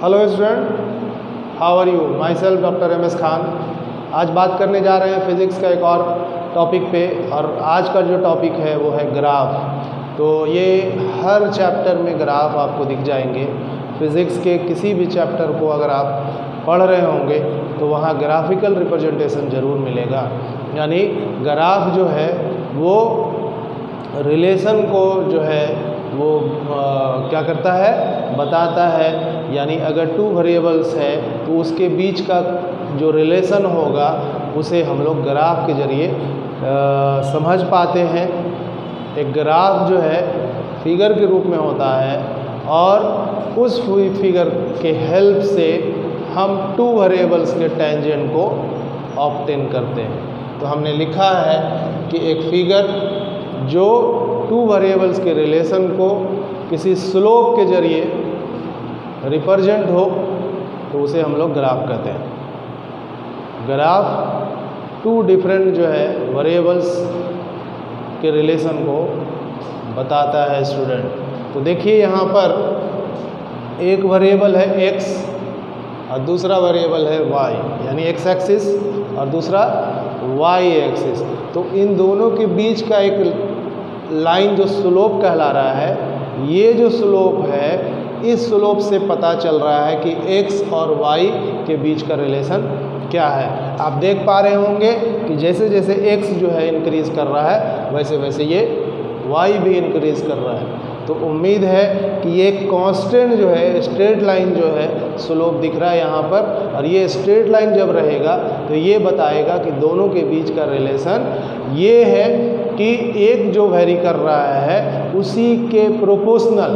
Hello student, how are you? Myself doctor MS Khan. आज बात करने जा रहे हैं फिज़िक्स का एक और टॉपिक पे, और आज का जो टॉपिक है वो है ग्राफ। तो ये हर चैप्टर में ग्राफ आपको दिख जाएंगे। फिज़िक्स के किसी भी चैप्टर को अगर आप पढ़ रहे होंगे तो वहाँ ग्राफिकल रिप्रेजेंटेशन ज़रूर मिलेगा। यानी ग्राफ जो है वो रिलेशन को जो है वो क्या करता है, बताता है। यानी अगर टू वेरिएबल्स है तो उसके बीच का जो रिलेशन होगा उसे हम लोग ग्राफ के ज़रिए समझ पाते हैं। एक ग्राफ जो है फिगर के रूप में होता है और उस फिगर के हेल्प से हम टू वेरिएबल्स के टेंजेंट को ऑब्टेन करते हैं। तो हमने लिखा है कि एक फिगर जो टू वेरिएबल्स के रिलेशन को किसी स्लोप के ज़रिए रिप्रेजेंट हो तो उसे हम लोग ग्राफ कहते हैं। ग्राफ टू डिफरेंट जो है वेरिएबल्स के रिलेशन को बताता है स्टूडेंट। तो देखिए यहाँ पर एक वेरिएबल है x और दूसरा वेरिएबल है y, यानी x एक्सिस और दूसरा y एक्सिस। तो इन दोनों के बीच का एक लाइन जो स्लोप कहला रहा है, ये जो स्लोप है इस स्लोप से पता चल रहा है कि x और y के बीच का रिलेशन क्या है। आप देख पा रहे होंगे कि जैसे जैसे x जो है इंक्रीज़ कर रहा है वैसे वैसे ये y भी इंक्रीज़ कर रहा है। तो उम्मीद है कि ये कांस्टेंट जो है, स्ट्रेट लाइन जो है स्लोप दिख रहा है यहाँ पर, और ये स्ट्रेट लाइन जब रहेगा तो ये बताएगा कि दोनों के बीच का रिलेशन ये है कि एक जो वेरी कर रहा है उसी के प्रोपोर्शनल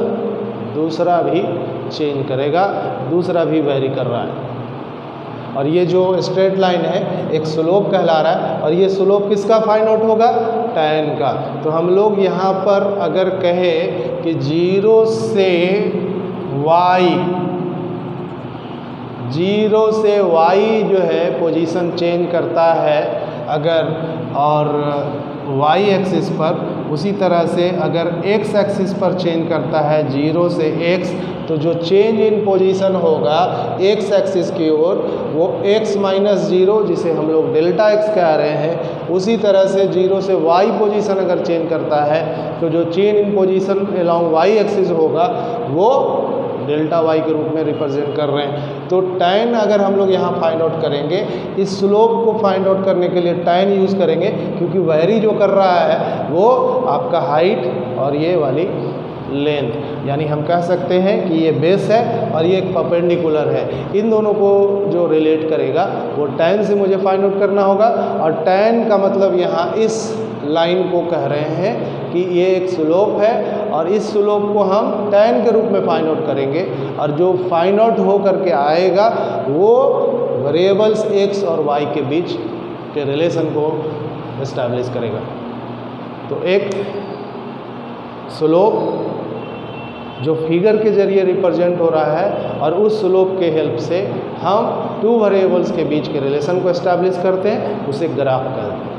दूसरा भी चेंज करेगा, दूसरा भी वेरी कर रहा है। और ये जो स्ट्रेट लाइन है एक स्लोप कहला रहा है, और ये स्लोप किसका फाइंड आउट होगा? tan का। तो हम लोग यहाँ पर अगर कहें कि 0 से y जो है पोजीशन चेंज करता है अगर, और y एक्सिस पर, उसी तरह से अगर x एक्सिस पर चेंज करता है 0 से x, तो जो चेंज इन पोजीशन होगा x एक्सिस की ओर वो x माइनस 0, जिसे हम लोग डेल्टा x कह रहे हैं। उसी तरह से 0 से y पोजीशन अगर चेंज करता है तो जो change in position along y axis होगा वो डेल्टा y के रूप में रिप्रेजेंट कर रहे हैं। तो tan अगर हम लोग यहाँ फाइंड आउट करेंगे, इस स्लोप को फाइंड आउट करने के लिए tan यूज़ करेंगे, क्योंकि वेरी जो कर रहा है वो आपका हाइट और ये वाली लेंथ। यानी हम कह सकते हैं कि ये बेस है और ये एक परपेंडिकुलर है। इन दोनों को जो रिलेट करेगा वो tan से मुझे फाइंड आउट करना होगा। और tan का मतलब यहाँ इस लाइन को कह रहे हैं कि ये एक स्लोप है, और इस स्लोप को हम tan के रूप में फाइंड आउट करेंगे, और जो फाइंड आउट हो करके आएगा वो वेरिएबल्स x और y के बीच के रिलेशन को एस्टैब्लिश करेगा। तो एक स्लोप जो फिगर के ज़रिए रिप्रेजेंट हो रहा है, और उस स्लोप के हेल्प से हम टू वेरिएबल्स के बीच के रिलेशन को एस्टैब्लिश करते हैं, उसे ग्राफ कहते हैं।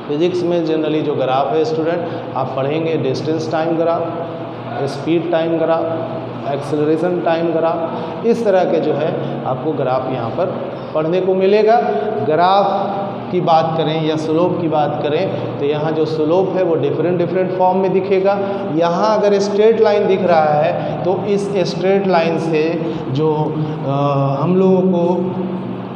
फिज़िक्स में जनरली जो ग्राफ है स्टूडेंट आप पढ़ेंगे distance time graph, speed time graph, acceleration time graph, इस तरह के जो है आपको ग्राफ यहाँ पर पढ़ने को मिलेगा। ग्राफ की बात करें या स्लोप की बात करें तो यहाँ जो स्लोप है वो डिफरेंट फॉर्म में दिखेगा। यहाँ अगर स्ट्रेट लाइन दिख रहा है तो इस स्ट्रेट लाइन से जो हम लोगों को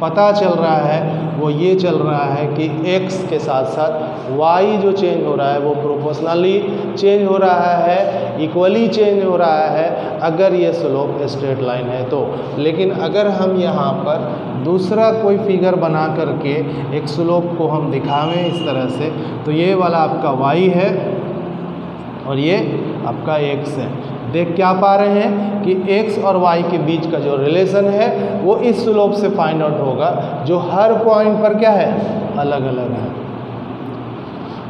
पता चल रहा है वो ये चल रहा है कि x के साथ साथ y जो चेंज हो रहा है वो प्रोपोर्शनली चेंज हो रहा है, इक्वली चेंज हो रहा है अगर ये स्लोप स्ट्रेट लाइन है तो। लेकिन अगर हम यहाँ पर दूसरा कोई फिगर बना करके एक स्लोप को हम दिखावें इस तरह से, तो ये वाला आपका y है और ये आपका x है। देख क्या पा रहे हैं कि x और y के बीच का जो रिलेशन है वो इस स्लोप से फाइंड आउट होगा, जो हर पॉइंट पर क्या है, अलग अलग है।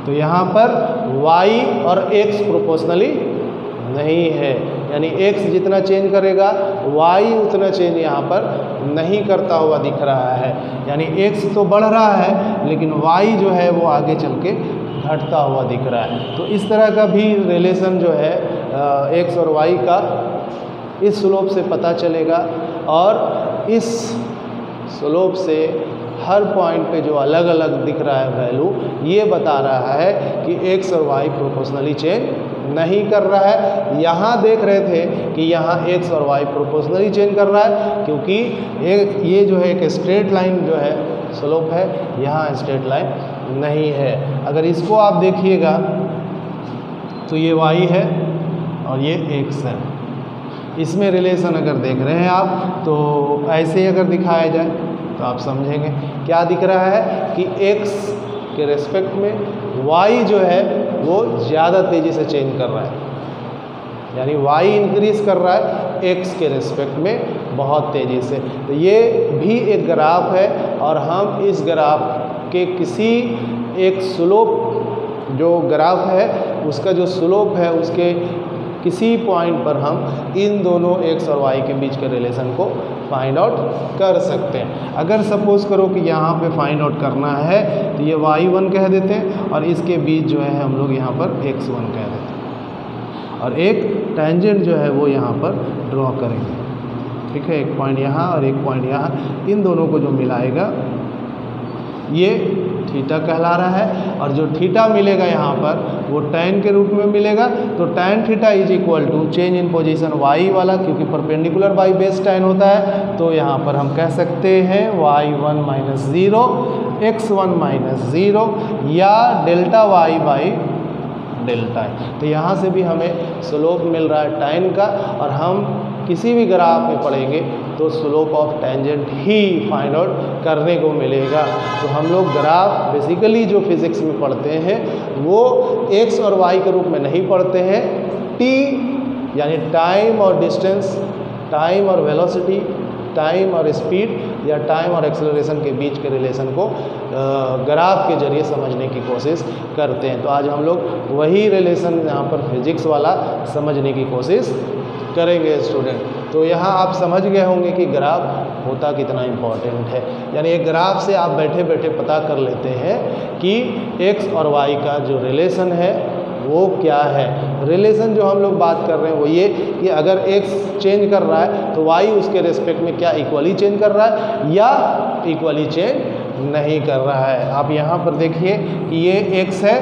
तो यहाँ पर y और x प्रोपोर्शनली नहीं है, यानी x जितना चेंज करेगा y उतना चेंज यहाँ पर नहीं करता हुआ दिख रहा है। यानी x तो बढ़ रहा है लेकिन y जो है वो आगे चल के घटता हुआ दिख रहा है। तो इस तरह का भी रिलेशन जो है x और y का इस स्लोप से पता चलेगा। और इस स्लोप से हर पॉइंट पे जो अलग अलग दिख रहा है वैल्यू, ये बता रहा है कि एक्स और वाई प्रोपोर्शनली चेंज नहीं कर रहा है। यहाँ देख रहे थे कि यहाँ एक्स और वाई प्रोपोर्शनली चेंज कर रहा है, क्योंकि ये जो है एक स्ट्रेट लाइन जो है स्लोप है, यहाँ स्ट्रेट लाइन नहीं है। अगर इसको आप देखिएगा तो ये y है और ये x है। इसमें रिलेशन अगर देख रहे हैं आप तो ऐसे ही अगर दिखाया जाए तो आप समझेंगे। क्या दिख रहा है कि x के रेस्पेक्ट में y जो है वो ज़्यादा तेज़ी से चेंज कर रहा है, यानी y इंक्रीज़ कर रहा है x के रेस्पेक्ट में बहुत तेज़ी से। तो ये भी एक ग्राफ है और हम इस ग्राफ के किसी एक स्लोप जो ग्राफ है उसका जो स्लोप है उसके किसी पॉइंट पर हम इन दोनों x और y के बीच के रिलेशन को फाइंड आउट कर सकते हैं। अगर सपोज़ करो कि यहाँ पे फाइंड आउट करना है तो ये y1 कह देते हैं और इसके बीच जो है हम लोग यहाँ पर x1 कह देते हैं और एक टेंजेंट जो है वो यहाँ पर ड्रॉ करेंगे। ठीक है, एक पॉइंट यहाँ और एक पॉइंट यहाँ, इन दोनों को जो मिलाएगा ये थीटा कहला रहा है। और जो थीटा मिलेगा यहाँ पर वो tan के रूप में मिलेगा। तो tan theta is equal to change in position y वाला, क्योंकि परपेंडिकुलर y बेस tan होता है, तो यहाँ पर हम कह सकते हैं y1 माइनस 0 x1 माइनस 0 या डेल्टा y बाई डेल्टा है। तो यहाँ से भी हमें स्लोप मिल रहा है tan का, और हम किसी भी ग्राफ में पढ़ेंगे तो slope of tangent he find out करने को मिलेगा। तो हम लोग ग्राफ बेसिकली जो फिज़िक्स में पढ़ते हैं वो x और y के रूप में नहीं पढ़ते हैं, t यानी टाइम और डिस्टेंस, टाइम और वेलोसिटी, टाइम और स्पीड या टाइम और एक्सेलरेशन के बीच के रिलेशन को ग्राफ के जरिए समझने की कोशिश करते हैं। तो आज हम लोग वही रिलेशन यहाँ पर फिजिक्स वाला समझने की कोशिश करेंगे स्टूडेंट। तो यहाँ आप समझ गए होंगे कि ग्राफ होता कितना इम्पोर्टेंट है, यानी एक ग्राफ से आप बैठे बैठे पता कर लेते हैं कि x और y का जो रिलेशन है वो क्या है। रिलेशन जो हम लोग बात कर रहे हैं वो ये कि अगर x चेंज कर रहा है तो y उसके रेस्पेक्ट में क्या इक्वली चेंज कर रहा है या इक्वली चेंज नहीं कर रहा है। आप यहाँ पर देखिए कि ये x है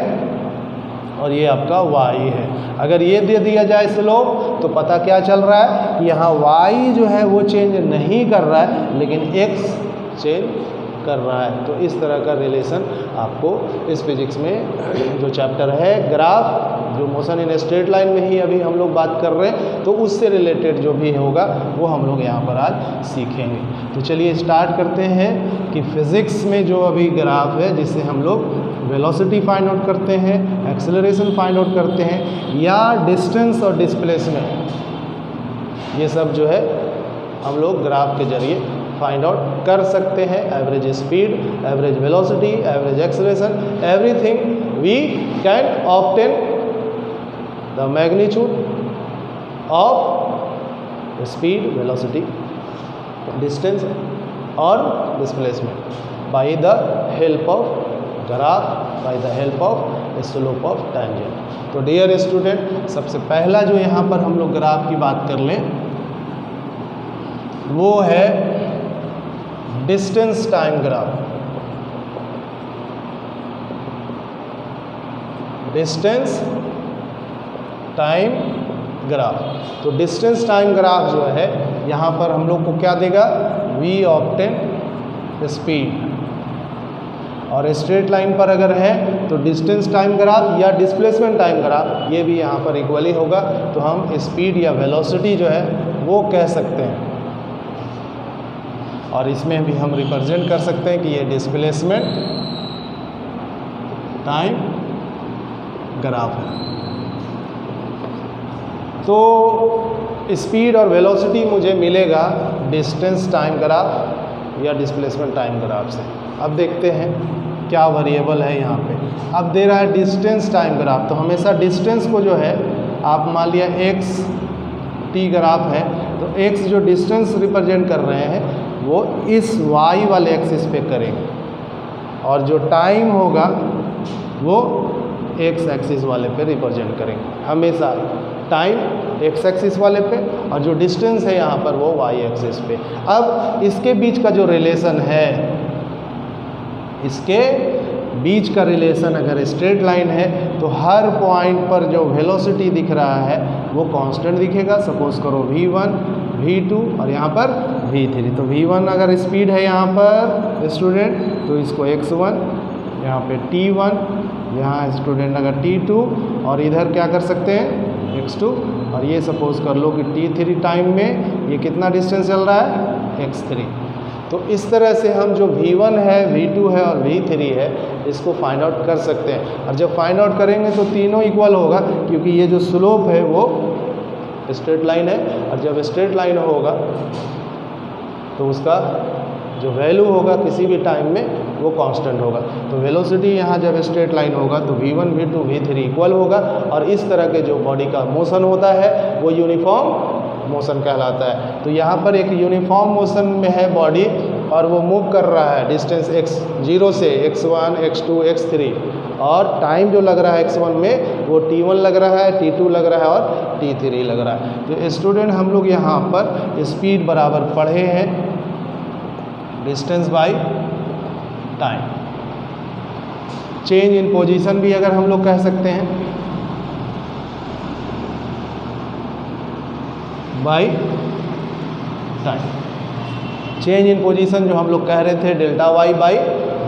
और ये आपका y है। अगर ये दे दिया जाए स्लोप तो पता क्या चल रहा है कि यहाँ y जो है वो चेंज नहीं कर रहा है लेकिन x चेंज कर रहा है। तो इस तरह का रिलेशन आपको इस फिजिक्स में जो चैप्टर है ग्राफ, जो मोशन इन स्ट्रेट लाइन में ही अभी हम लोग बात कर रहे हैं, तो उससे रिलेटेड जो भी होगा वो हम लोग यहाँ पर आज सीखेंगे। तो चलिए स्टार्ट करते हैं कि फिज़िक्स में जो अभी ग्राफ है जिससे हम लोग वेलोसिटी फाइंड आउट करते हैं, एक्सेलरेशन फाइंड आउट करते हैं या डिस्टेंस और डिस्प्लेसमेंट, ये सब जो है हम लोग ग्राफ के जरिए फाइंड आउट कर सकते हैं। Average speed, average velocity, average acceleration, everything we can obtain the magnitude of speed, velocity, distance और displacement by the help of graph, by the help of slope of tangent. तो dear student, सबसे पहला जो यहाँ पर हम लोग graph की बात कर लें वो है distance time graph. Distance time graph. तो डिस्टेंस टाइम ग्राफ जो है यहाँ पर हम लोग को क्या देगा, वी ऑब्टेन स्पीड, और स्ट्रेट लाइन पर अगर है तो डिस्टेंस टाइम ग्राफ या डिस्प्लेसमेंट टाइम ग्राफ, ये भी यहाँ पर इक्वली होगा। तो हम स्पीड या वेलोसिटी जो है वो कह सकते हैं, और इसमें भी हम रिप्रेजेंट कर सकते हैं कि ये डिस्प्लेसमेंट टाइम ग्राफ है। तो स्पीड और वेलोसिटी मुझे मिलेगा डिस्टेंस टाइम ग्राफ या डिस्प्लेसमेंट टाइम ग्राफ से। अब देखते हैं क्या वेरिएबल है यहाँ पे। अब दे रहा है डिस्टेंस टाइम ग्राफ, तो हमेशा डिस्टेंस को जो है आप मान लिया x t ग्राफ है, तो x जो डिस्टेंस रिप्रेजेंट कर रहे हैं वो इस y वाले एक्सिस पे करेंगे, और जो टाइम होगा वो x एक्सिस वाले पे रिप्रेजेंट करेंगे। हमेशा टाइम एक्स एक्सिस वाले पे, और जो डिस्टेंस है यहाँ पर वो वाई एक्सिस पे। अब इसके बीच का जो रिलेशन है, इसके बीच का रिलेशन अगर स्ट्रेट लाइन है तो हर पॉइंट पर जो वेलोसिटी दिख रहा है वो कांस्टेंट दिखेगा। सपोज करो v1, v2 और यहाँ पर v3। तो v1 अगर स्पीड है यहाँ पर स्टूडेंट तो इसको x1, यहाँ पे t1, यहाँ स्टूडेंट अगर t2, और इधर क्या कर सकते हैं x2, और ये सपोज कर लो कि t3 टाइम में ये कितना डिस्टेंस चल रहा है x3। तो इस तरह से हम जो v1 है, v2 है और v3 है इसको फाइंड आउट कर सकते हैं। और जब फाइंड आउट करेंगे तो तीनों इक्वल होगा, क्योंकि ये जो स्लोप है वो स्ट्रेट लाइन है, और जब स्ट्रेट लाइन होगा तो उसका जो वैल्यू होगा किसी भी टाइम में वो कांस्टेंट होगा। तो वेलोसिटी यहाँ जब स्ट्रेट लाइन होगा तो v1, v2, v3 इक्वल होगा, और इस तरह के जो बॉडी का मोशन होता है वो यूनिफॉर्म मोशन कहलाता है। तो यहाँ पर एक यूनिफॉर्म मोशन में है बॉडी, और वो मूव कर रहा है डिस्टेंस x0 से x1, x2, x3, और टाइम जो लग रहा है x1 में वो t1 लग रहा है, t2 लग रहा है और t3 लग रहा है। तो स्टूडेंट हम लोग यहाँ पर स्पीड बराबर पढ़े हैं distance by time. Change in position भी अगर हम लोग कह सकते हैं by time. Change in position जो हम लोग कह रहे थे delta y by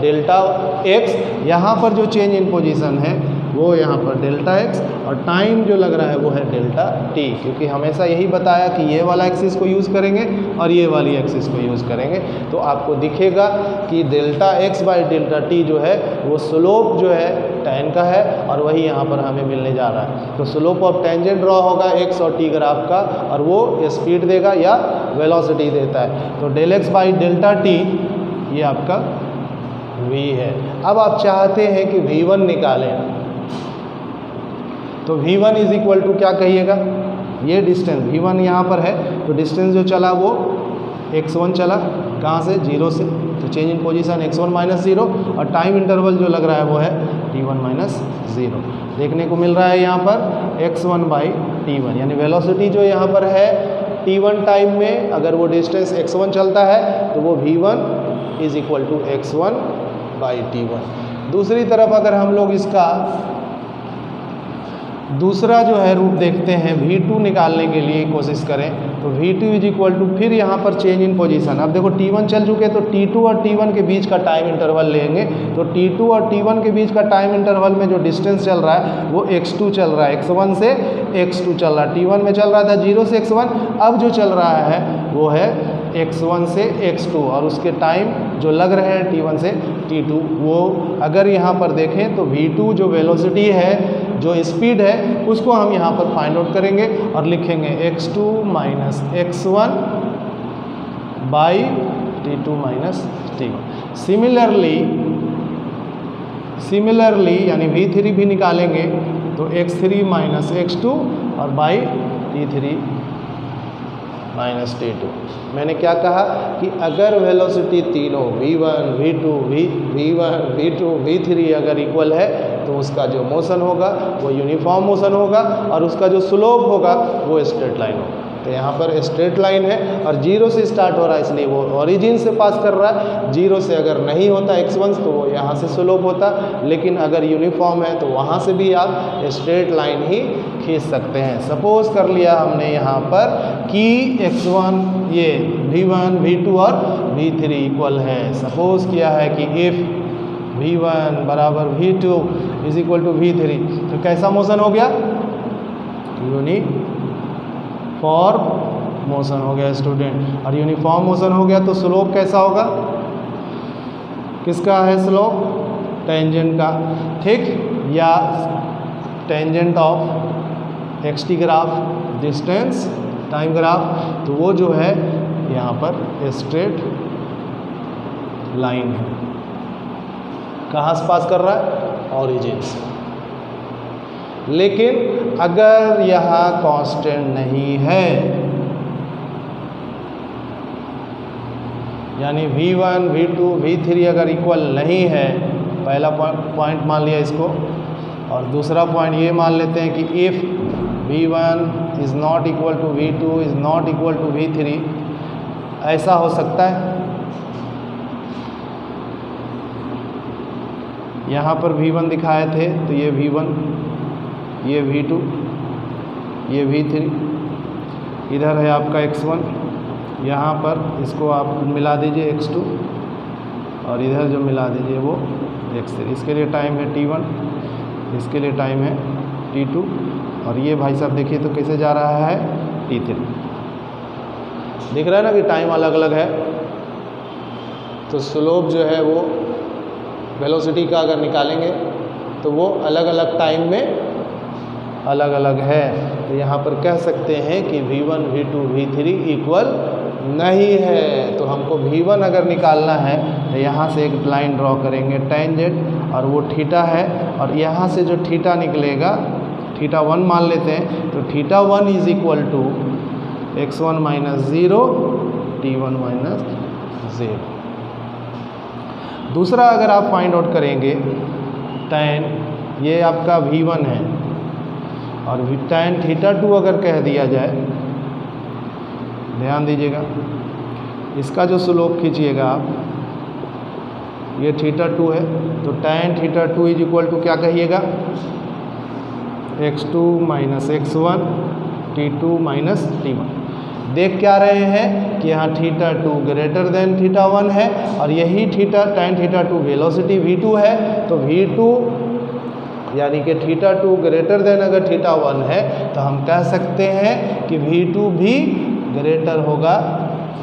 delta x, यहाँ पर जो चेंज इन पोजीशन है वो यहाँ पर डेल्टा एक्स, और टाइम जो लग रहा है वो है डेल्टा टी, क्योंकि हमेशा यही बताया कि ये वाला एक्सिस को यूज़ करेंगे और ये वाली एक्सिस को यूज़ करेंगे। तो आपको दिखेगा कि delta x by delta T जो है वो स्लोप जो है tan का है, और वही यहाँ पर हमें मिलने जा रहा है। तो स्लोप ऑफ टेंजेंट ड्रॉ होगा एक्स और टी ग्राफ का, और वो स्पीड देगा या वेलोसिटी देता है। तो del x by delta t ये आपका v है। अब आप चाहते हैं कि v1 निकालें, तो v1 इज इक्वल टू क्या कहिएगा, ये डिस्टेंस v1 यहाँ पर है, तो डिस्टेंस जो चला वो x1 चला, कहाँ से 0 से, तो change in position x1 minus 0, और टाइम इंटरवल जो लग रहा है वो है t1 माइनस 0। देखने को मिल रहा है यहाँ पर x1 बाई t1, यानी वेलोसिटी जो यहाँ पर है t1 टाइम में अगर वो डिस्टेंस x1 चलता है तो वो v1 is equal to x1 by t1। दूसरी तरफ अगर हम लोग इसका दूसरा जो है रूप देखते हैं, v2 निकालने के लिए कोशिश करें, तो v2 इज इक्वल टू फिर यहाँ पर चेंज इन पोजीशन। अब देखो t1 चल चुके तो t2 और t1 के बीच का टाइम इंटरवल लेंगे, तो t2 और t1 के बीच का टाइम इंटरवल में जो डिस्टेंस चल रहा है वो x2 चल रहा है, x1 से x2 चल रहा है। t1 में चल रहा था 0 से x1, अब जो चल रहा है वो है x1 से x2, और उसके टाइम जो लग रहे हैं t1 से t2, वो अगर यहाँ पर देखें तो v2 जो वेलोसिटी है, जो स्पीड है, उसको हम यहाँ पर फाइंड आउट करेंगे और लिखेंगे x2 minus x1 by t2 minus t1। Similarly यानी v3 भी निकालेंगे तो x3 माइनस x2 और बाई t3 माइनस t2। मैंने क्या कहा कि अगर वेलोसिटी तीनों v1, v2, v2, v3 अगर इक्वल है तो उसका जो मोशन होगा वो यूनिफॉर्म मोशन होगा, और उसका जो स्लोप होगा वो स्ट्रेट लाइन होगा। तो यहाँ पर स्ट्रेट लाइन है और 0 से स्टार्ट हो रहा है, इसलिए वो ओरिजिन से पास कर रहा है। 0 से अगर नहीं होता x1 तो वो यहाँ से स्लोप होता, लेकिन अगर यूनिफॉर्म है तो वहाँ से भी आप स्ट्रेट लाइन ही खींच सकते हैं। सपोज कर लिया हमने यहाँ पर कि x1 ये v1, v2 और v3 इक्वल है। सपोज किया है कि इफ़ v1 बराबर v2 is equal to v3, तो कैसा मोशन हो गया, यूनिफॉर्म मोशन हो गया स्टूडेंट। और यूनिफॉर्म मोशन हो गया तो स्लोप कैसा होगा, किसका है स्लोप, टेंजेंट का, ठीक, या tangent of xt graph, distance time graph, तो वो जो है यहाँ पर स्ट्रेट लाइन है। कहाँ से पास कर रहा है, ओरिजिन से। लेकिन अगर यहाँ कांस्टेंट नहीं है, यानी v1, v2, v3 अगर इक्वल नहीं है, पहला पॉइंट मान लिया इसको, और दूसरा पॉइंट ये मान लेते हैं कि if v1 is not equal to V2 is not equal to V3, ऐसा हो सकता है। यहाँ पर V1 दिखाए थे तो ये V1, ये V2, ये V3, इधर है आपका X1, यहाँ पर इसको आप मिला दीजिए X2 और इधर जो मिला दीजिए वो X3। इसके लिए टाइम है T1, इसके लिए टाइम है T2, और ये भाई साहब देखिए तो कैसे जा रहा है T3। दिख रहा है ना कि टाइम अलग अलग है। तो स्लोप जो है वो वेलोसिटी का अगर निकालेंगे तो वो अलग अलग टाइम में अलग अलग है। तो यहाँ पर कह सकते हैं कि V1 V2 V3 इक्वल नहीं है। तो हमको V1 अगर निकालना है तो यहाँ से एक लाइन ड्रॉ करेंगे टेंजेंट, और वो थीटा है, और यहाँ से जो थीटा निकलेगा θ1 मान लेते हैं, तो θ1 is equal to x1 minus 0 t1 minus 0। दूसरा अगर आप फाइंड आउट करेंगे tan, ये आपका V1 है, और tan θ2 अगर कह दिया जाए, ध्यान दीजिएगा, इसका जो स्लोप खींचिएगा आप, ये θ2 है, तो tan θ2 इज इक्वल टू क्या कहिएगा, x2 minus x1 t2 minus t1। देख क्या रहे हैं कि यहाँ θ2 ग्रेटर देन θ1 है, और यही tan θ2 वेलोसिटी V2 है। तो V2 यानी कि θ2 ग्रेटर देन अगर θ1 है तो हम कह सकते हैं कि V2 भी ग्रेटर होगा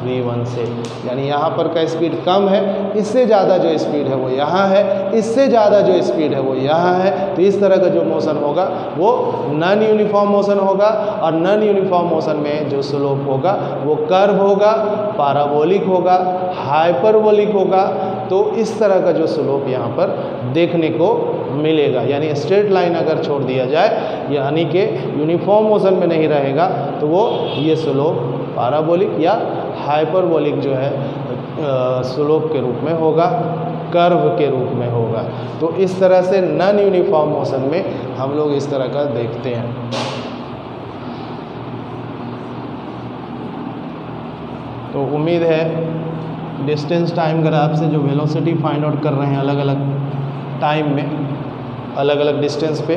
V1 से। यानी यहाँ पर का स्पीड कम है, इससे ज़्यादा जो स्पीड है वो यहाँ है, इससे ज़्यादा जो स्पीड है वो यहाँ है। तो इस तरह का जो मोशन होगा वो नॉन यूनिफॉर्म मोशन होगा, और नॉन यूनिफॉर्म मोशन में जो स्लोप होगा वो कर्व होगा, पैराबोलिक होगा, हाइपरबोलिक होगा। तो इस तरह का जो स्लोप यहाँ पर देखने को मिलेगा। यानी स्ट्रेट लाइन अगर छोड़ दिया जाए, यानी कि यूनिफॉर्म मोशन में नहीं रहेगा, तो वो ये स्लोप पैराबोलिक या हाइपरबोलिक जो है स्लोप के रूप में होगा, कर्व के रूप में होगा। तो इस तरह से नॉन यूनिफॉर्म मोशन में हम लोग इस तरह का देखते हैं। तो उम्मीद है डिस्टेंस टाइम ग्राफ से जो वेलोसिटी फाइंड आउट कर रहे हैं अलग अलग टाइम में, अलग अलग डिस्टेंस पे,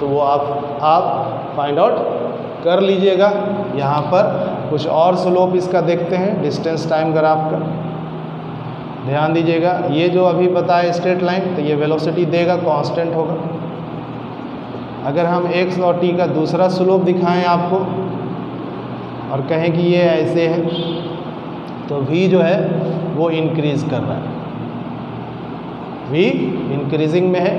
तो वो आप फाइंड आउट कर लीजिएगा। यहाँ पर कुछ और स्लोप इसका देखते हैं डिस्टेंस टाइम ग्राफ का। ध्यान दीजिएगा, ये जो अभी बताया स्ट्रेट लाइन, तो ये वेलोसिटी देगा, कांस्टेंट होगा। अगर हम x और t का दूसरा स्लोप दिखाएं आपको और कहें कि ये ऐसे है, तो v जो है वो इंक्रीज़ कर रहा है, v इंक्रीजिंग में है।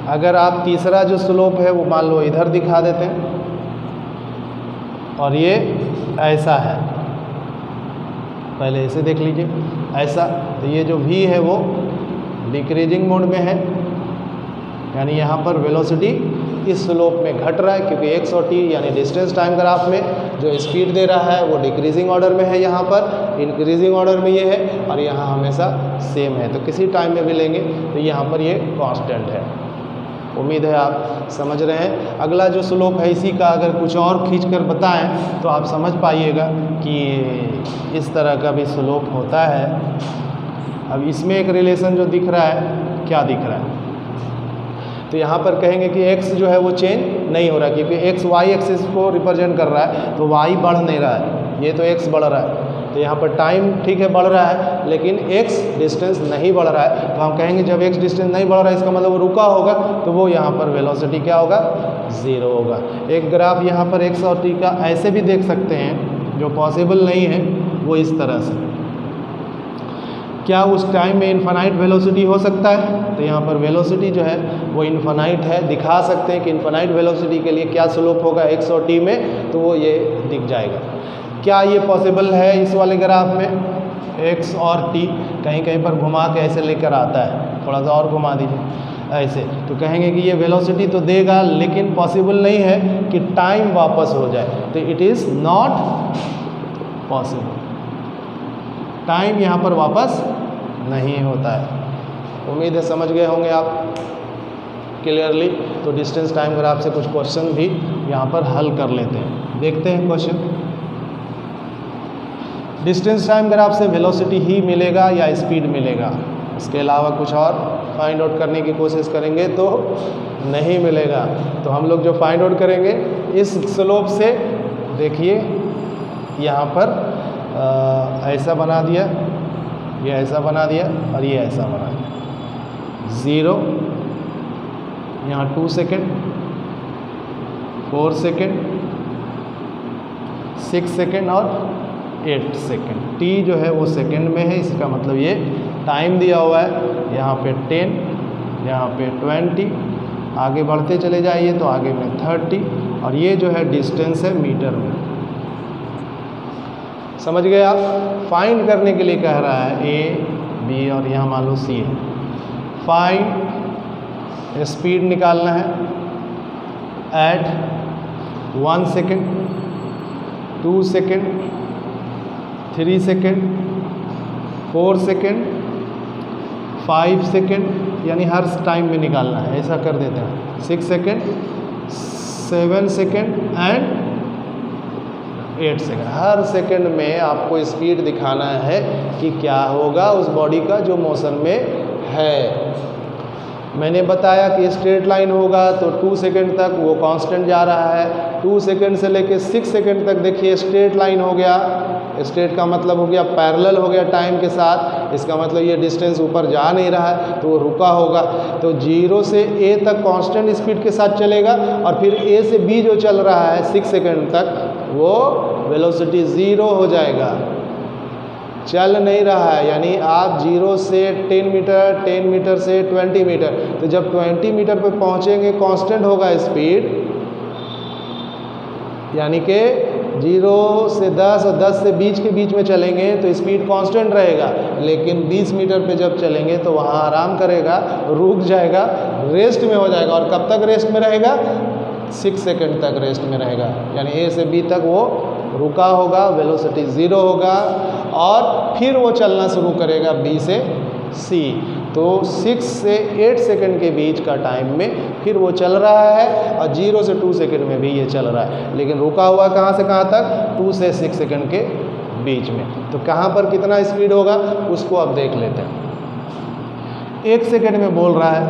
अगर आप तीसरा जो स्लोप है वो मान लो इधर दिखा देते हैं, और ये ऐसा है, पहले इसे देख लीजिए ऐसा, तो ये जो v है वो डिक्रीजिंग मोड में है। यानी यहाँ पर वेलोसिटी इस स्लोप में घट रहा है, क्योंकि x और t यानी डिस्टेंस टाइम ग्राफ में जो स्पीड दे रहा है वो डिक्रीजिंग ऑर्डर में है, यहाँ पर इंक्रीजिंग ऑर्डर में ये है, और यहाँ हमेशा सेम है। तो किसी टाइम में भी लेंगे तो यहाँ पर ये कांस्टेंट है। उम्मीद है आप समझ रहे हैं। अगला जो स्लोप है इसी का अगर कुछ और खींच कर बताएं तो आप समझ पाइएगा कि इस तरह का भी स्लोप होता है। अब इसमें एक रिलेशन जो दिख रहा है, क्या दिख रहा है, तो यहाँ पर कहेंगे कि x जो है वो चेंज नहीं हो रहा, क्योंकि x y एक्सिस को रिप्रेजेंट कर रहा है, तो y बढ़ नहीं रहा है, ये तो x बढ़ रहा है। तो यहाँ पर टाइम ठीक है बढ़ रहा है, लेकिन x डिस्टेंस नहीं बढ़ रहा है। तो हम कहेंगे जब x डिस्टेंस नहीं बढ़ रहा है इसका मतलब वो रुका होगा, तो वो यहाँ पर वेलोसिटी क्या होगा, 0 होगा। एक ग्राफ यहाँ पर x और t का ऐसे भी देख सकते हैं, जो पॉसिबल नहीं है वो इस तरह से। क्या उस टाइम में इन्फानाइट वेलोसिटी हो सकता है, तो यहाँ पर वेलोसिटी जो है वो इन्फानाइट है। दिखा सकते हैं कि इन्फानाइट वेलोसिटी के लिए क्या स्लोप होगा x और t में, तो वो ये दिख जाएगा। क्या ये पॉसिबल है इस वाले ग्राफ में x और t? कहीं कहीं पर घुमा के ऐसे लेकर आता है, थोड़ा सा और घुमा दीजिए ऐसे, तो कहेंगे कि ये वेलोसिटी तो देगा, लेकिन पॉसिबल नहीं है कि टाइम वापस हो जाए, तो it is not possible. Time यहाँ पर वापस नहीं होता है। उम्मीद है समझ गए होंगे आप। क्लियरली। तो डिस्टेंस टाइम ग्राफ से कुछ क्वेश्चन भी यहाँ पर हल कर लेते हैं। देखते हैं क्वेश्चन। डिस्टेंस टाइम ग्राफ से वेलोसिटी ही मिलेगा या स्पीड मिलेगा, इसके अलावा कुछ और फाइंड आउट करने की कोशिश करेंगे तो नहीं मिलेगा। तो हम लोग जो फाइंड आउट करेंगे इस स्लोप से, देखिए यहाँ पर ऐसा बना दिया, ये ऐसा बना दिया और ये ऐसा बना दिया। 0 यहाँ 2 सेकेंड, 4 सेकेंड, 6 सेकेंड और 8 सेकेंड। t जो है वो सेकेंड में है, इसका मतलब ये टाइम दिया हुआ है। यहाँ पे 10, यहाँ पे 20, आगे बढ़ते चले जाइए तो आगे में 30 और ये जो है डिस्टेंस है मीटर में। समझ गए आप? फाइंड करने के लिए कह रहा है A, B और यहाँ मान लो C है। फाइंड स्पीड निकालना है at 1 second, 2 second, 3 second, 4 second, 5 second, यानी हर टाइम में निकालना है। ऐसा कर देते हैं 6 second, 7 second and 8 second. Her second में आपको स्पीड दिखाना है कि क्या होगा उस बॉडी का जो मोशन में है। मैंने बताया कि स्ट्रेट लाइन होगा तो 2 सेकेंड तक वो कांस्टेंट जा रहा है। 2 सेकेंड से लेके 6 सेकेंड तक देखिए स्ट्रेट लाइन हो गया। स्ट्रेट का मतलब हो गया पैरेलल हो गया टाइम के साथ, इसका मतलब ये डिस्टेंस ऊपर जा नहीं रहा है तो वो रुका होगा। तो 0 से A तक कांस्टेंट स्पीड के साथ चलेगा और फिर A से B जो चल रहा है 6 सेकेंड तक वो वेलोसिटी 0 हो जाएगा, चल नहीं रहा है। यानी आप 0 से 10 मीटर, 10 मीटर से 20 मीटर, तो जब 20 मीटर पे पहुंचेंगे कांस्टेंट होगा स्पीड, यानी कि 0 से 10 और 10 से बीच के बीच में चलेंगे तो स्पीड कांस्टेंट रहेगा। लेकिन 20 मीटर पे जब चलेंगे तो वहाँ आराम करेगा, रुक जाएगा, रेस्ट में हो जाएगा। और कब तक रेस्ट में रहेगा? 6 सेकेंड तक रेस्ट में रहेगा। यानी A से B तक वो रुका होगा, वेलोसिटी 0 होगा और फिर वो चलना शुरू करेगा B से C। तो 6 से 8 सेकेंड के बीच का टाइम में फिर वो चल रहा है और 0 से 2 सेकेंड में भी ये चल रहा है। लेकिन रुका हुआ कहाँ से कहाँ तक? 2 से 6 सेकेंड के बीच में। तो कहाँ पर कितना स्पीड होगा उसको अब देख लेते हैं। 1 सेकेंड में बोल रहा है,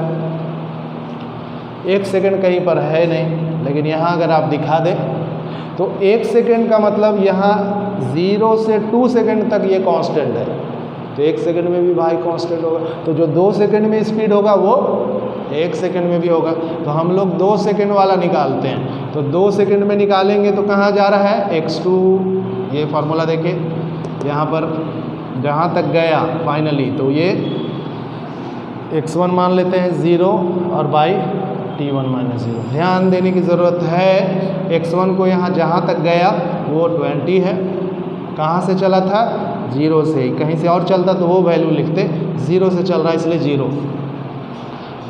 1 सेकेंड कहीं पर है नहीं, लेकिन यहाँ अगर आप दिखा दें तो 1 सेकेंड का मतलब यहाँ 0 से 2 सेकेंड तक ये कांस्टेंट है, तो 1 सेकेंड में भी भाई कांस्टेंट होगा। तो जो 2 सेकेंड में स्पीड होगा वो 1 सेकेंड में भी होगा। तो हम लोग 2 सेकेंड वाला निकालते हैं। तो 2 सेकेंड में निकालेंगे तो कहाँ जा रहा है? x2, ये फार्मूला देखिए यहाँ पर जहाँ तक गया फाइनली, तो ये x1 मान लेते हैं 0 और बाई t1 माइनस 0। ध्यान देने की ज़रूरत है, x1 को यहाँ जहाँ तक गया वो 20 है। कहाँ से चला था? 0 से ही। कहीं से और चलता तो वो वैल्यू लिखते, 0 से चल रहा है इसलिए 0।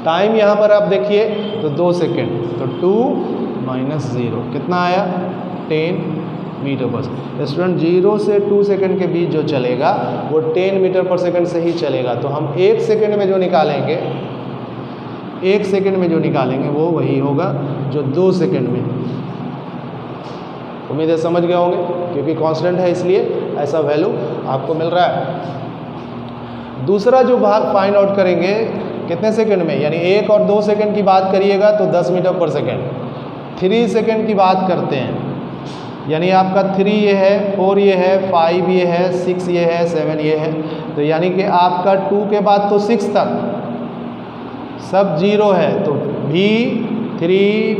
टाइम यहाँ पर आप देखिए तो 2 सेकेंड, तो 2 माइनस 0 कितना आया? 10 मीटर पर सेकेंड। स्टूडेंट 0 से 2 सेकेंड के बीच जो चलेगा वो 10 मीटर पर सेकेंड से ही चलेगा। तो हम 1 सेकेंड में जो निकालेंगे, 1 सेकेंड में जो निकालेंगे वो वही होगा जो 2 सेकेंड में। उम्मीद है समझ गए होंगे, क्योंकि कांस्टेंट है इसलिए ऐसा वैल्यू आपको मिल रहा है। दूसरा जो भाग फाइंड आउट करेंगे कितने सेकंड में, यानी 1 और 2 सेकंड की बात करिएगा तो 10 मीटर पर सेकंड। 3 सेकंड की बात करते हैं, यानी आपका 3 ये है, 4 ये है, 5 ये है, 6 ये है, 7 ये है। तो यानी कि आपका 2 के बाद तो 6 तक सब 0 है। तो V3,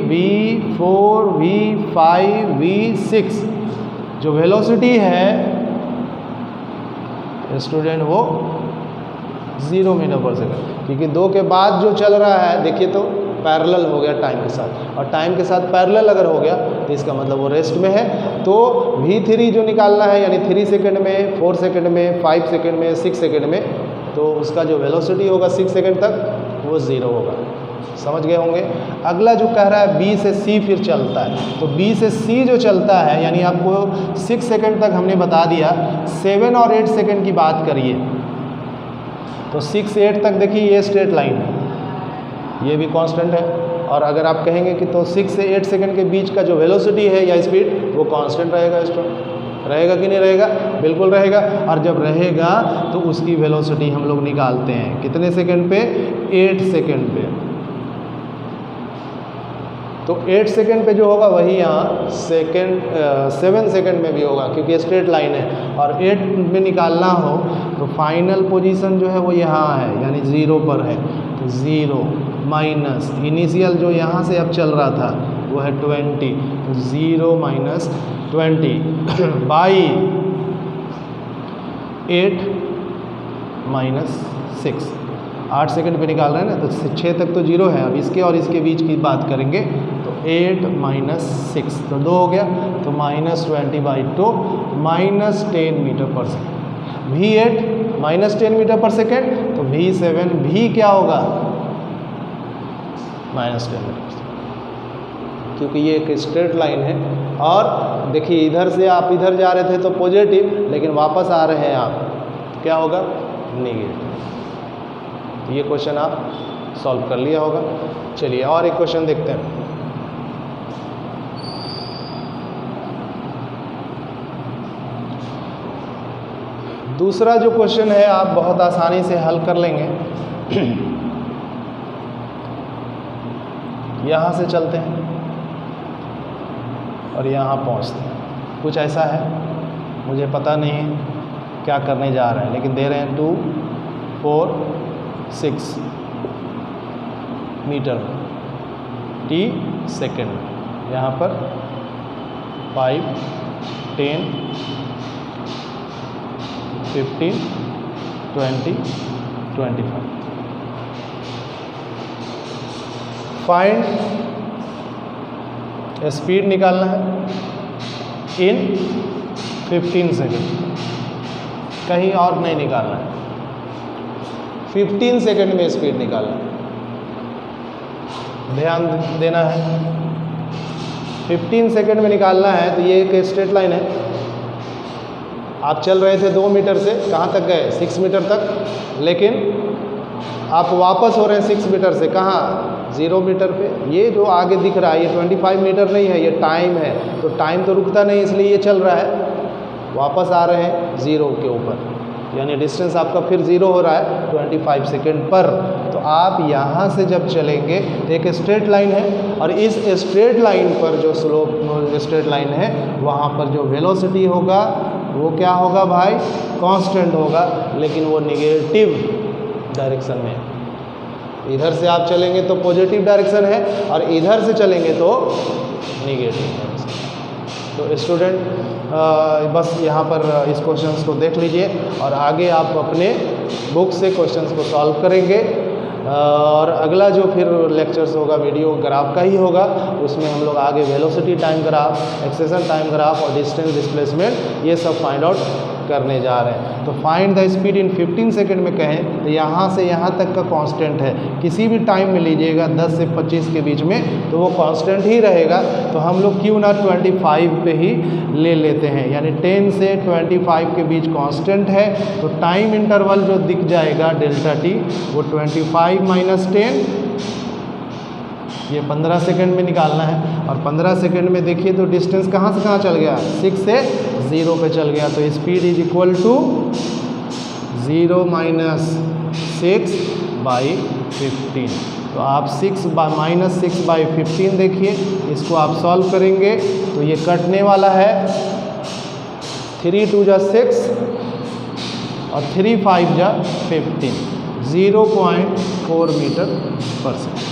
V4, V5, V6 जो वेलोसिटी है स्टूडेंट वो 0 मीटर पर सेकंड, क्योंकि 2 के बाद जो चल रहा है देखिए तो पैरेलल हो गया टाइम के साथ, और टाइम के साथ पैरेलल अगर हो गया तो इसका मतलब वो रेस्ट में है। तो V3 जो निकालना है, यानी 3 सेकंड में, 4 सेकंड में, 5 सेकंड में, 6 सेकंड में, तो उसका जो वेलोसिटी होगा 6 सेकंड तक वो 0 होगा। समझ गए होंगे। अगला जो कह रहा है B से C फिर चलता है, तो B से C जो चलता है, यानी आपको 6 सेकंड तक हमने बता दिया। 7 और 8 सेकंड की बात करिए तो 6, 8 तक देखिए ये स्ट्रेट लाइन है, ये भी कांस्टेंट है। और अगर आप कहेंगे कि तो 6 से 8 सेकंड के बीच का जो वेलोसिटी है या स्पीड वो कांस्टेंट रहेगा। स्टूडेंट रहेगा कि नहीं रहेगा? बिल्कुल रहेगा। और जब रहेगा तो उसकी वेलोसिटी हम लोग निकालते हैं कितने सेकंड पे? 8 सेकंड पे। तो 8 सेकंड पे जो होगा वही यहाँ 7 सेकंड में भी होगा, क्योंकि स्ट्रेट लाइन है। और 8 में निकालना हो तो फाइनल पोजीशन जो है वो यहाँ है, यानी 0 पर है। तो 0 माइनस इनिशियल जो यहाँ से अब चल रहा था वो है 20, तो 0 माइनस 20 बाई 8 माइनस 6। 8 सेकंड पे निकाल रहे हैं ना, तो 6 तक तो 0 है। अब इसके और इसके बीच की बात करेंगे तो 8 माइनस 6 तो 2 हो गया, तो माइनस 20/2 माइनस 10 मीटर पर सेकेंड। V8 माइनस 10 मीटर पर सेकेंड, तो V7 भी क्या होगा? माइनस 10 मीटर पर सेकेंड, क्योंकि ये एक स्ट्रेट लाइन है। और देखिए इधर से आप इधर जा रहे थे तो पॉजिटिव, लेकिन वापस आ रहे हैं आप, क्या होगा? नेगेटिव। तो ये क्वेश्चन आप सॉल्व कर लिया होगा। चलिए और एक क्वेश्चन देखते हैं। दूसरा जो क्वेश्चन है आप बहुत आसानी से हल कर लेंगे। यहाँ से चलते हैं और यहाँ पहुँचते हैं। कुछ ऐसा है, मुझे पता नहीं है क्या करने जा रहे हैं, लेकिन दे रहे हैं 2, 4, 6 मीटर t सेकेंड। यहाँ पर 5, 10, 15, 20, 25। फाइंड स्पीड निकालना है इन 15 सेकेंड, कहीं और नहीं निकालना है। 15 सेकेंड में स्पीड निकालना है, ध्यान देना है। 15 सेकेंड में निकालना है। तो ये एक स्ट्रेट लाइन है, आप चल रहे थे 2 मीटर से कहाँ तक गए? 6 मीटर तक, लेकिन आप वापस हो रहे हैं 6 मीटर से कहाँ? 0 मीटर पे। ये जो आगे दिख रहा है ये 25 मीटर नहीं है, ये टाइम है। तो टाइम तो रुकता नहीं, इसलिए ये चल रहा है। वापस आ रहे हैं 0 के ऊपर, यानी डिस्टेंस आपका फिर 0 हो रहा है 25 सेकेंड पर। तो आप यहाँ से जब चलेंगे तो एक स्ट्रेट लाइन है, और इस स्ट्रेट लाइन पर जो स्लोप स्ट्रेट लाइन है वहाँ पर जो वेलोसिटी होगा वो क्या होगा भाई? कांस्टेंट होगा, लेकिन वो निगेटिव डायरेक्शन में है। इधर से आप चलेंगे तो पॉजिटिव डायरेक्शन है, और इधर से चलेंगे तो निगेटिव डायरेक्शन। तो स्टूडेंट बस यहाँ पर इस क्वेश्चंस को देख लीजिए, और आगे आप अपने बुक से क्वेश्चंस को सॉल्व करेंगे। और अगला जो फिर लेक्चर्स होगा वीडियो ग्राफ का ही होगा, उसमें हम लोग आगे velocity time graph, acceleration time graph और डिस्टेंस डिस्प्लेसमेंट ये सब फाइंड आउट करने जा रहे हैं। तो find the speed in 15 second में कहें तो यहाँ से यहाँ तक का कांस्टेंट है। किसी भी टाइम में लीजिएगा 10 से 25 के बीच में तो वो कांस्टेंट ही रहेगा। तो हम लोग क्यों ना 25 पे ही ले लेते हैं, यानी 10 से 25 के बीच कांस्टेंट है। तो टाइम इंटरवल जो दिख जाएगा डेल्टा टी वो 25 माइनस 10, ये 15 सेकंड में निकालना है। और 15 सेकंड में देखिए तो डिस्टेंस कहाँ से कहाँ चल गया? 6 से 0 पे चल गया। तो speed is equal to 0 minus 6 by 15। तो आप माइनस 6 बाई 15 देखिए, इसको आप सॉल्व करेंगे तो ये कटने वाला है। 3 2 जा 6 और 3 5 जा 15, 0.4 मीटर पर सेकेंड।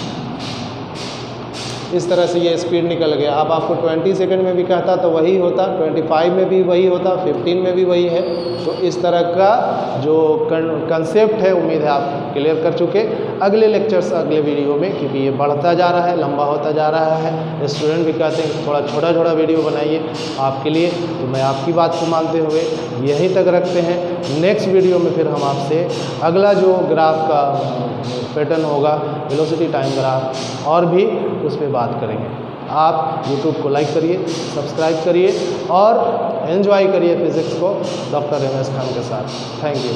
इस तरह से ये स्पीड निकल गया। अब आपको 20 सेकंड में भी कहता तो वही होता, 25 में भी वही होता, 15 में भी वही है। तो इस तरह का जो कंसेप्ट है उम्मीद है आप क्लियर कर चुके। अगले लेक्चर्स अगले वीडियो में, क्योंकि ये बढ़ता जा रहा है, लंबा होता जा रहा है, स्टूडेंट भी कहते हैं थोड़ा छोटा छोटा वीडियो बनाइए आपके लिए। तो मैं आपकी बात को मानते हुए यहीं तक रखते हैं। नेक्स्ट वीडियो में फिर हम आपसे अगला जो ग्राफ का पैटर्न होगा, वेलोसिटी टाइम ग्राफ, और भी उस पर बात करेंगे। आप YouTube को लाइक करिए, सब्सक्राइब करिए और एंजॉय करिए फिज़िक्स को डॉक्टर MS खान के साथ। Thank you.